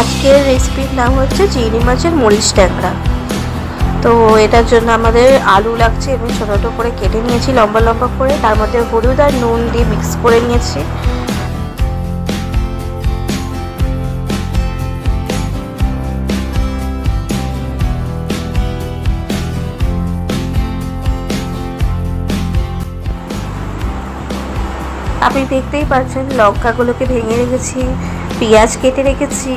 আজকের রেসিপির নাম হচ্ছে চিংড়ি মাছের মরিচ ট্যাংরা। তো এটার জন্য আমাদের আলু লাগছে এবং ছোটো ছোটো করে কেটে নিয়েছি লম্বা লম্বা করে, তার মধ্যে হলুদ আর নুন দিয়ে মিক্স করে নিয়েছি। আপনি দেখতেই পাচ্ছেন লঙ্কাগুলোকে ভেঙে রেখেছি, পেঁয়াজ কেটে রেখেছি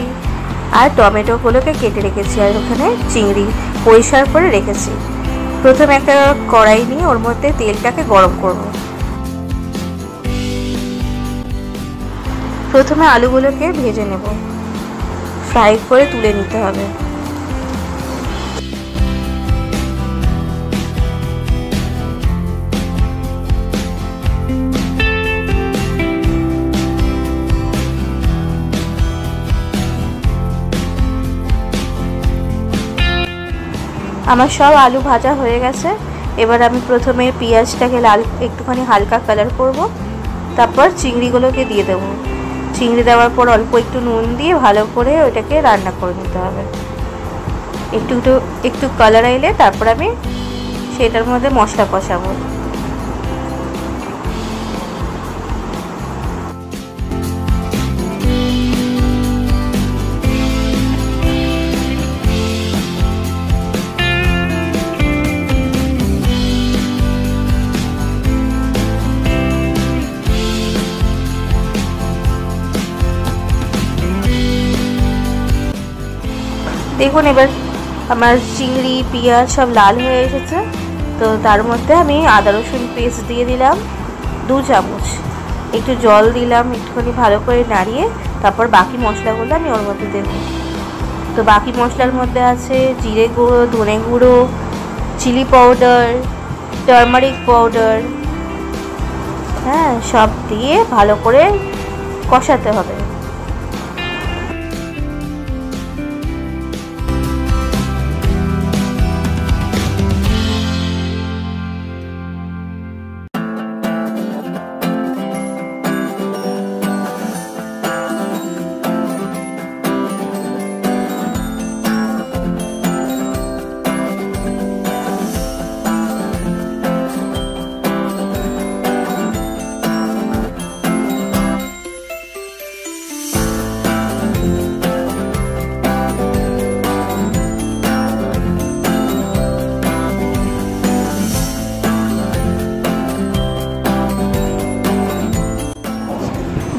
আর টমেটোগুলোকে কেটে রেখেছি, আর ওখানে চিংড়ি পরিষ্কার করে রেখেছি। প্রথমে একটা কড়াই নিয়ে ওর মধ্যে তেলটাকে গরম করব। প্রথমে আলুগুলোকে ভেজে নেব, ফ্রাই করে তুলে নিতে হবে। আমার সব আলু ভাজা হয়ে গেছে। এবার আমি প্রথমে পেঁয়াজটাকে একটুখানি হালকা কালার করব, তারপর চিংড়িগুলোকে দিয়ে দেবো। চিংড়ি দেওয়ার পর অল্প একটু নুন দিয়ে ভালো করে ওটাকে রান্না করে নিতে হবে। একটু কালার এলে তারপর আমি সেটার মধ্যে মশলা কষাবো। দেখুন এবার আমার চিংড়ি পেঁয়াজ সব লাল হয়ে এসেছে। তো তার মধ্যে আমি আদা রসুন পেস্ট দিয়ে দিলাম 2 চামচ, একটু জল দিলাম, একটুখানি ভালো করে নাড়িয়ে তারপর বাকি মশলাগুলো আমি ওর মধ্যে দেব। তো বাকি মশলার মধ্যে আছে জিরে গুঁড়ো, ধনে গুঁড়ো, চিলি পাউডার, টারমারিক পাউডার, হ্যাঁ, সব দিয়ে ভালো করে কষাতে হবে।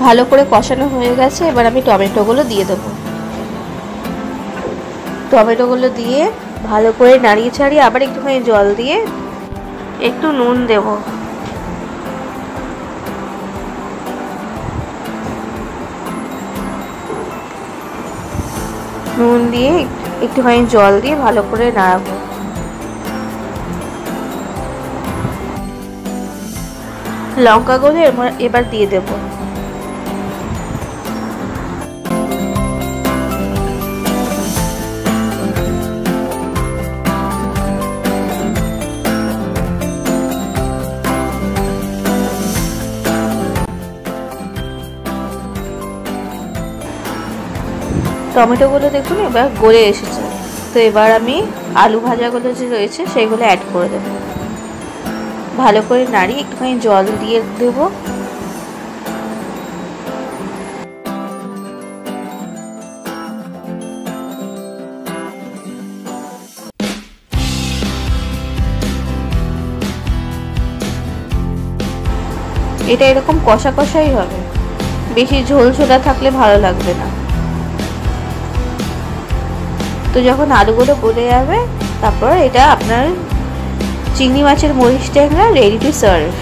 ভালো করে কষানো হয়ে গেছে। এবার আমি টমেটোগুলো দিয়ে দেবো। টমেটোগুলো দিয়ে ভালো করে নাড়িয়ে ছাড়িয়ে আবার একটুখানি জল দিয়ে একটু নুন দেব। নুন দিয়ে একটুখানি জল দিয়ে ভালো করে নাড়াবো। লঙ্কাগুলো এবার দিয়ে দেবো। টমেটোগুলো দেখুন এবার গলে এসেছে। তো এবার আমি আলু ভাজাগুলো যে রয়েছে সেগুলো অ্যাড করে দেব। ভালো করে নাড়িয়ে একটুখানি জল দিয়ে দেব। এটা এরকম কষা কষাই হবে, বেশি ঝোল ঝোলা থাকলে ভালো লাগবে না। তো যখন আলুগুলো গলে যাবে তারপর এটা আপনার চিংড়ি মাছের মরিচ ট্যাংরা রেডি টু সার্ভ।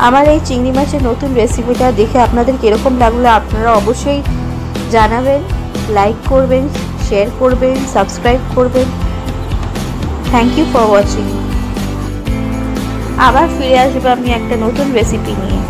আমার এই চিংড়ি মাছের নতুন রেসিপিটা দেখে আপনাদের কীরকম লাগলো আপনারা অবশ্যই জানাবেন, লাইক করবেন, শেয়ার করবেন, সাবস্ক্রাইব করবেন। Thank you for watching. আবার ফিরে আসবো আমি একটা নতুন রেসিপি নিয়ে।